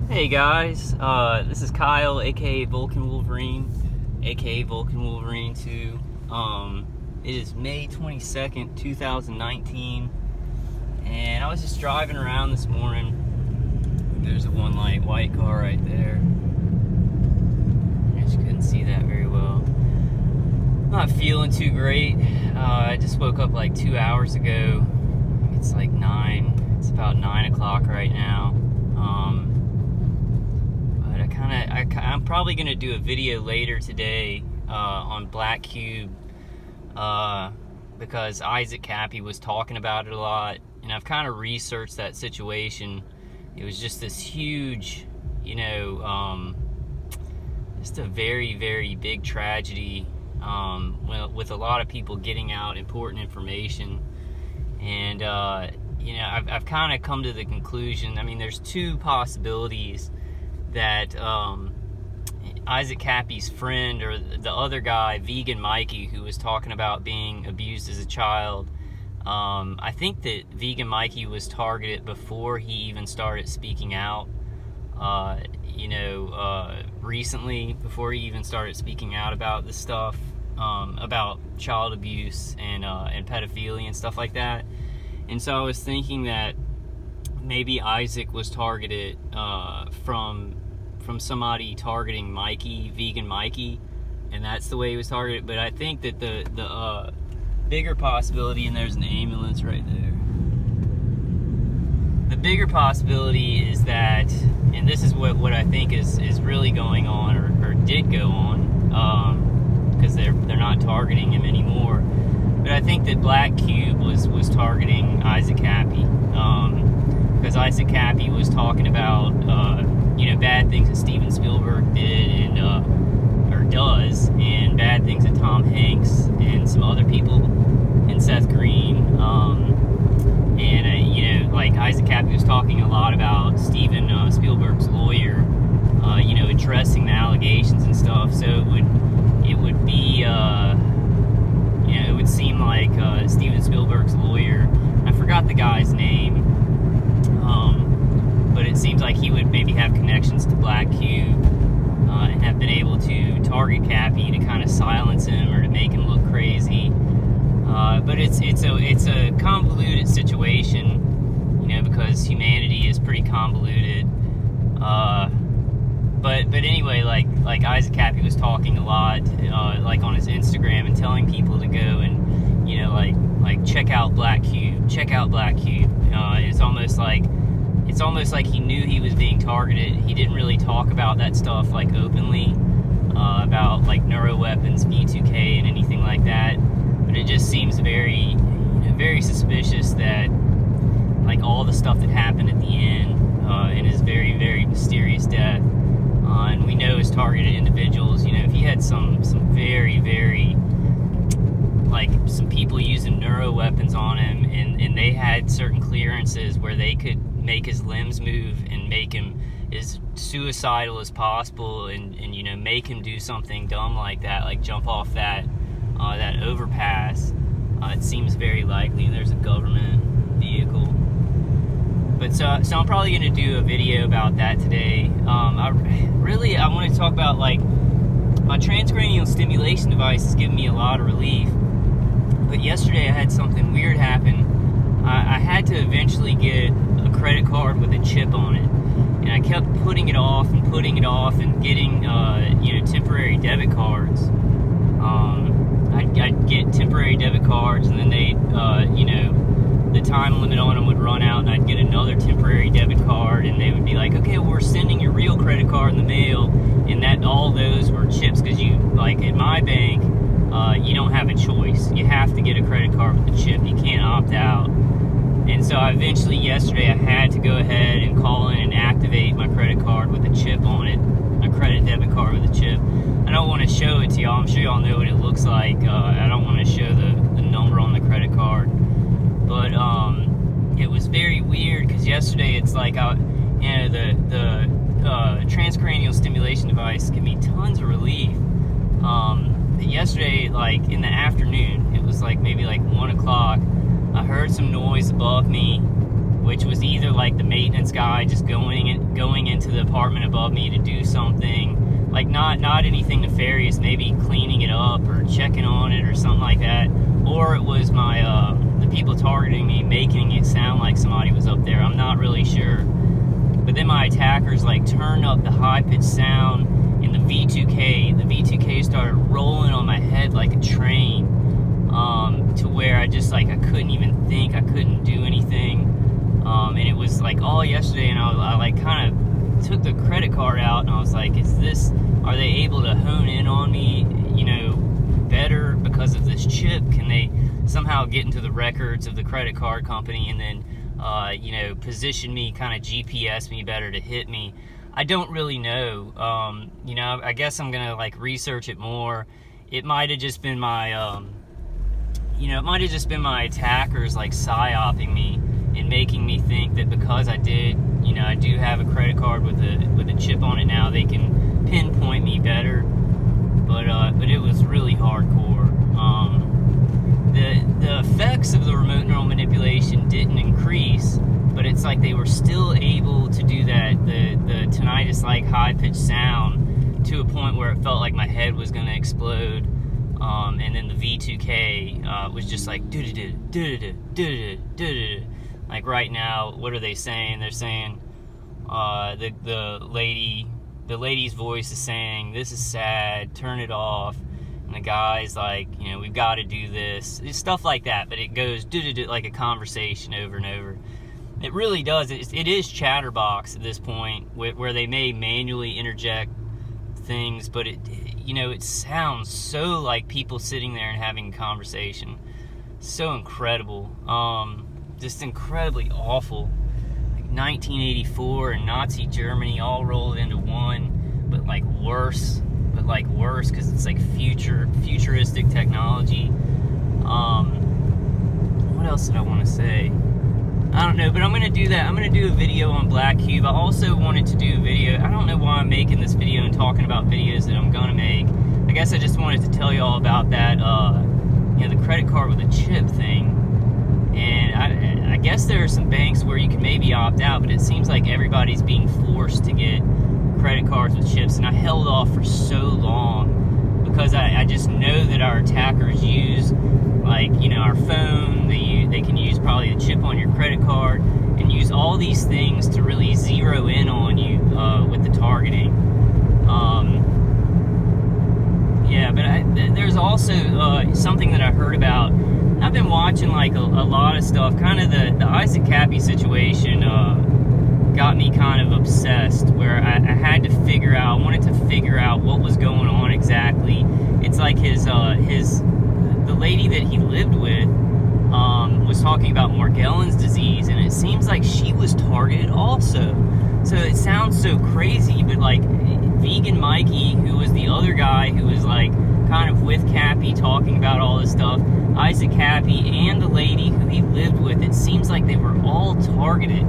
Hey guys, this is Kyle, aka Vulcan Wolverine, aka Vulcan Wolverine 2. It is May 22nd, 2019, and I was just driving around this morning. There's a one light white car right there. I just couldn't see that very well. Not feeling too great. I just woke up like 2 hours ago. It's like 9. It's about 9 o'clock right now. I'm probably gonna do a video later today on Black Cube because Isaac Kappy was talking about it a lot, and I've kind of researched that situation. It was just this huge, just a very, very big tragedy with a lot of people getting out important information, and I've kind of come to the conclusion. I mean, there's two possibilities that Isaac Kappy's friend, or the other guy, Vegan Mikey, who was talking about being abused as a child, I think that Vegan Mikey was targeted before he even started speaking out, recently, before he even started speaking out about this stuff, about child abuse and pedophilia and stuff like that. And so I was thinking that maybe Isaac was targeted from somebody targeting Mikey, Vegan Mikey, and that's the way he was targeted. But I think that the bigger possibility, and there's an ambulance right there. The bigger possibility is that, and this is what I think is really going on, or did go on, because they're not targeting him anymore. But I think that Black Cube was targeting Isaac Kappy. Because Isaac Kappy was talking about, bad things that Steven Spielberg did or does, and bad things that Tom Hanks and some other people, and Seth Green, like Isaac Kappy was talking a lot about Steven Spielberg's lawyer, addressing the allegations and stuff. So it would be, it would seem like Steven Spielberg's lawyer, I forgot the guy's name, but it seems like he would maybe have connections to Black Cube and have been able to target Kappy to kind of silence him or to make him look crazy. But it's a convoluted situation, because humanity is pretty convoluted. But anyway, like Isaac Kappy was talking a lot, like on his Instagram, and telling people to go and like check out Black Cube, check out Black Cube. It's almost like he knew he was being targeted. He didn't really talk about that stuff like openly, about like neuroweapons, V2K, and anything like that. But it just seems very, very suspicious that like all the stuff that happened at the end in his very, very mysterious death, and we know his targeted individuals. If he had some very, very, like some people using neuroweapons on him, and they had certain clearances where they could make his limbs move and make him as suicidal as possible, and make him do something dumb like that, like jump off that overpass. It seems very likely, and there's a government vehicle. But so I'm probably going to do a video about that today. I want to talk about, like, my transcranial stimulation device is giving me a lot of relief. But yesterday I had something weird happen. I had to eventually get a credit card with a chip on it, and I kept putting it off and getting temporary debit cards. I'd get temporary debit cards, and then they the time limit on them would run out, and I'd get another temporary debit card, and they would be like, okay, well, we're sending your real credit card in the mail, and that all those were chips, because at my bank, you don't have a choice. You have to get a credit card with the chip. You can't opt out. And so eventually yesterday I had to go ahead and call in and activate my credit card with a chip on it, a credit debit card with a chip. I don't want to show it to y'all. I'm sure y'all know what it looks like. I don't want to show the number on the credit card. But it was very weird, because yesterday it's like the transcranial stimulation device gave me tons of relief. Yesterday, like in the afternoon, it was like maybe like 1 o'clock, I heard some noise above me, which was either like the maintenance guy just going into the apartment above me to do something, like not anything nefarious, maybe cleaning it up or checking on it or something like that, or it was my the people targeting me making it sound like somebody was up there. I'm not really sure. But then my attackers like turned up the high-pitched sound in the V2K. The V2K started rolling on my head like a train, to where I just like I couldn't even think, I couldn't do anything. And it was like all yesterday, and I like kind of took the credit card out, and I was like, are they able to hone in on me, you know, better because of this chip? Can they somehow get into the records of the credit card company and then, you know, position me, kind of GPS me better to hit me? I don't really know. You know, I guess I'm gonna like research it more. It might have just been my, you know, it might have just been my attackers like psyoping me and making me think that because I did, you know, I do have a credit card with a chip on it now, they can pinpoint me better. But it was really hardcore. The effects of the remote neural manipulation didn't increase, but it's like they were still able to do that, the tinnitus like high-pitched sound, to a point where it felt like my head was going to explode. And then the V2K was just like like right now. What are they saying? They're saying the lady's voice is saying, "This is sad, turn it off." And the guy's like, you know, "We've got to do this." It's stuff like that, but it goes like a conversation over and over. It really does. It is Chatterbox at this point, where they may manually interject things, but you know, it sounds so like people sitting there and having a conversation. So incredible. Just incredibly awful. Like 1984 and Nazi Germany all rolled into one, but like worse. Because it's like futuristic technology. What else did I want to say? I don't know, but I'm going to do that. I'm going to do a video on Black Cube. I also wanted to do a video. I don't know why I'm making this video and talking about videos that I'm going to make. I guess I just wanted to tell you all about that, you know, the credit card with a chip thing. And I guess there are some banks where you can maybe opt out, but it seems like everybody's being forced to get credit cards with chips, and I held off for so long because I just know that our attackers use, like, you know, our phone. They can use probably a chip on your credit card and use all these things to really zero in on you with the targeting. Yeah, but there's also something that I heard about. I've been watching like a lot of stuff. Kind of the Isaac Kappy situation got me kind of obsessed, where I had to figure out, I wanted to figure out what was going on exactly. It's like the lady that he lived with was talking about Morgellons disease, and it seems like she was targeted also. So it sounds so crazy, but like Vegan Mikey, who was the other guy who was like kind of with Kappy talking about all this stuff, Isaac Kappy and the lady who he lived with, it seems like they were all targeted,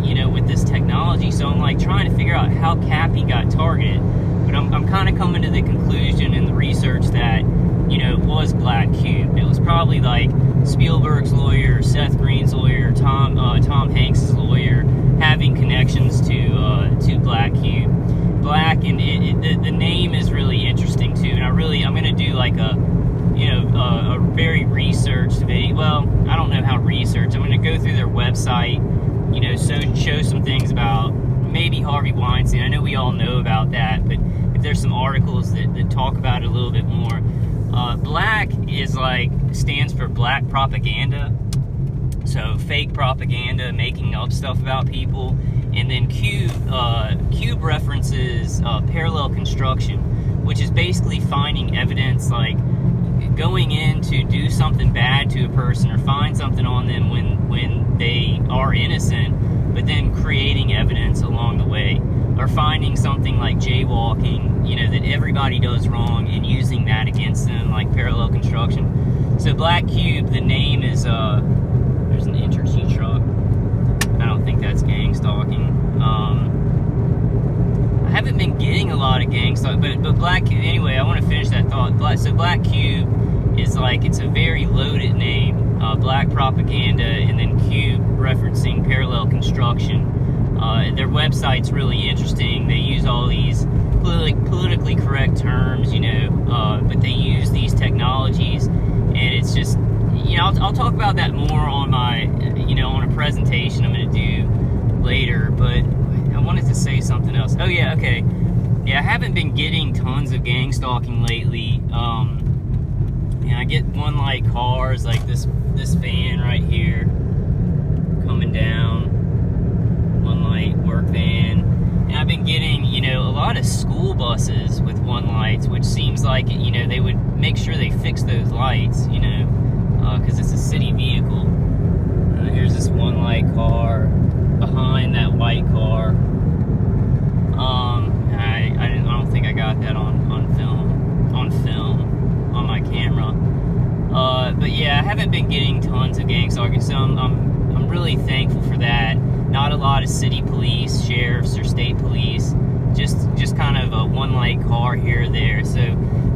you know, with this technology. So I'm like trying to figure out how Kappy got targeted, but I'm kind of coming to the conclusion in the research that, you know, it was Black Cube. It was probably like Spielberg's lawyer, Seth Green's lawyer, Tom Hanks' lawyer having connections to Black Cube. Black, and the name is really interesting too. And I'm gonna do like a, you know, a very researched video. Well, I don't know how researched. I'm gonna go through their website, you know, show some things about maybe Harvey Weinstein. I know we all know about that, but if there's some articles that talk about it a little bit more. Black is like, stands for black propaganda. So fake propaganda, making up stuff about people. And then Cube references parallel construction, which is basically finding evidence, like going in to do something bad to a person or find something on them when they are innocent, but then creating evidence along the way, or finding something like jaywalking, you know, that everybody does wrong, and using that against them, like parallel construction. So Black Cube, the name is, there's an Entergy truck. I don't think that's gang stalking. I haven't been getting a lot of gang stalk, but Black, anyway, I want to finish that thought. So Black Cube is like, it's a very loaded name. Black Propaganda, and then Cube referencing parallel construction. Their website's really interesting. They use all these politically correct terms, you know, but they use these technologies, and it's just, you know, I'll talk about that more on my, you know, on a presentation I'm going to do later, but I wanted to say something else. Oh yeah, okay. Yeah, I haven't been getting tons of gang stalking lately. And I get one light cars, like this van right here coming down, one light work van. And I've been getting, you know, a lot of school buses with one lights, which seems like, you know, they would make sure they fix those lights, you know, because it's a city vehicle. Here's this one light car behind that white car. I don't think I got that on film on my camera. But yeah, I haven't been getting tons of gang stalking, so I'm really thankful for that. Not a lot of city police, sheriffs, or state police. Just kind of a one light car here or there. So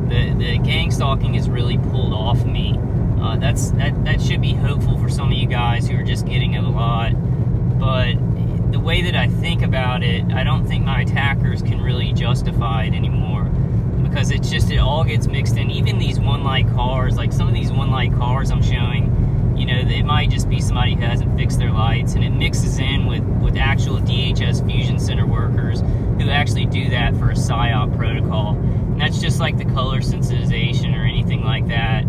the gang stalking is really pulled off of me. That should be hopeful for some of you guys who are just getting it a lot. But the way that I think about it, I don't think my attackers can really justify it anymore, because it's just, it all gets mixed in. Even these one light cars, like some of these one light cars I'm showing, you know, it might just be somebody who hasn't fixed their lights, and it mixes in with actual DHS Fusion Center workers who actually do that for a PSYOP protocol. And that's just like the color sensitization or anything like that.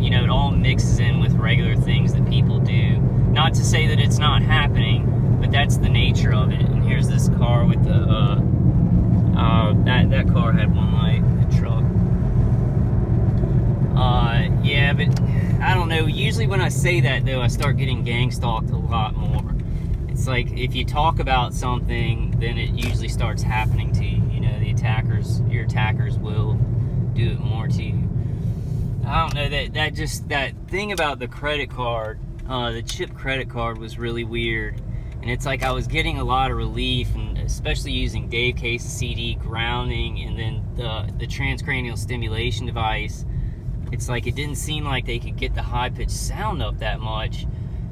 You know, it all mixes in with regular things that people do. Not to say that it's not happening, but that's the nature of it. And here's this car with the that car had one light, the truck. Yeah, but I don't know. Usually when I say that, though, I start getting gang stalked a lot more. It's like if you talk about something, then it usually starts happening to you. You know, your attackers will do it more to you. I don't know, that thing about the credit card, the chip credit card was really weird. And it's like I was getting a lot of relief, and especially using Dave Case's CD grounding and then the transcranial stimulation device. It's like it didn't seem like they could get the high-pitched sound up that much.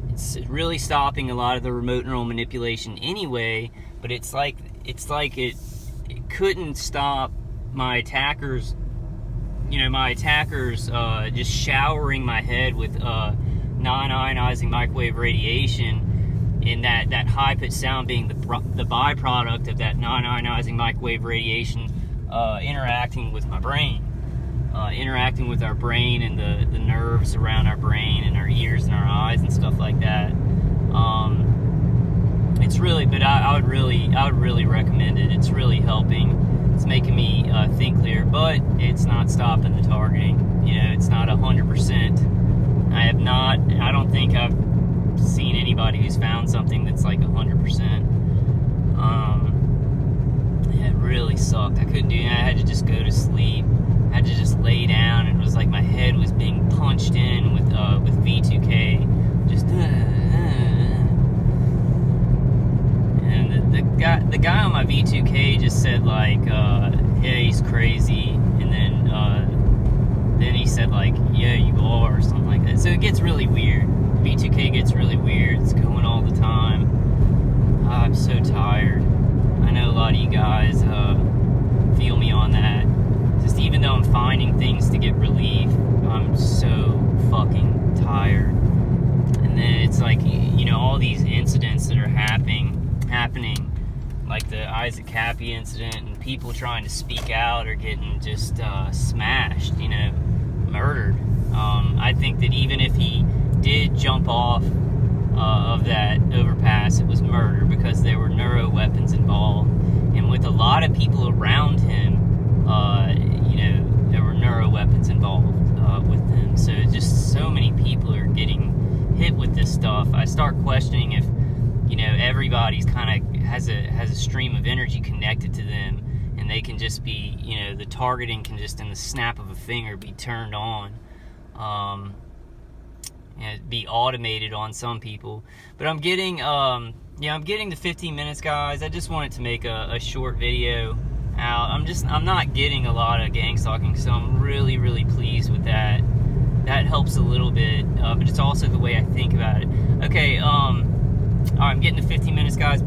It's really stopping a lot of the remote neural manipulation anyway, but it's like it couldn't stop my attackers, you know, just showering my head with non-ionizing microwave radiation, and that high-pitched sound being the byproduct of that non-ionizing microwave radiation interacting with my brain, interacting with our brain and the nerves around our brain and our ears and our eyes and stuff like that. It's really, but I would really recommend it. It's really helping. It's making me think clear, but it's not stopping the targeting. You know, it's not 100%. I don't think I've seen anybody who's found something that's like 100%. Yeah, it really sucked. I couldn't do it. I had to just go to sleep. I had to just lay down, and it was like my head was being punched in with V2K. Just and the guy on my V2K just said like, yeah, he's crazy, and then he said like, yeah, you are, or something like that. So it gets really weird. V2K gets really weird. It's going all the time. I'm so tired. I know a lot of you guys feel me on that. Just even though I'm finding things to get relief, I'm so fucking tired. And then it's like, you know, all these incidents that are happening, like the Isaac Cappy incident, and people trying to speak out are getting just smashed, you know, murdered. I think that even if he did jump off of that overpass, it was murder, because there were neuro weapons involved, and with a lot of people around him, you know, there were neuro weapons involved with them. So just so many people are getting hit with this stuff. I start questioning if, you know, everybody's kind of has a stream of energy connected to them, and they can just be, you know, the targeting can just in the snap of a finger be turned on. And be automated on some people. But I'm getting I'm getting to 15 minutes, guys. I just wanted to make a short video out. I'm not getting a lot of gang stalking, so I'm really pleased with that. that helps a little bit, but it's also the way I think about it. Okay, all right, I'm getting to 15 minutes, guys.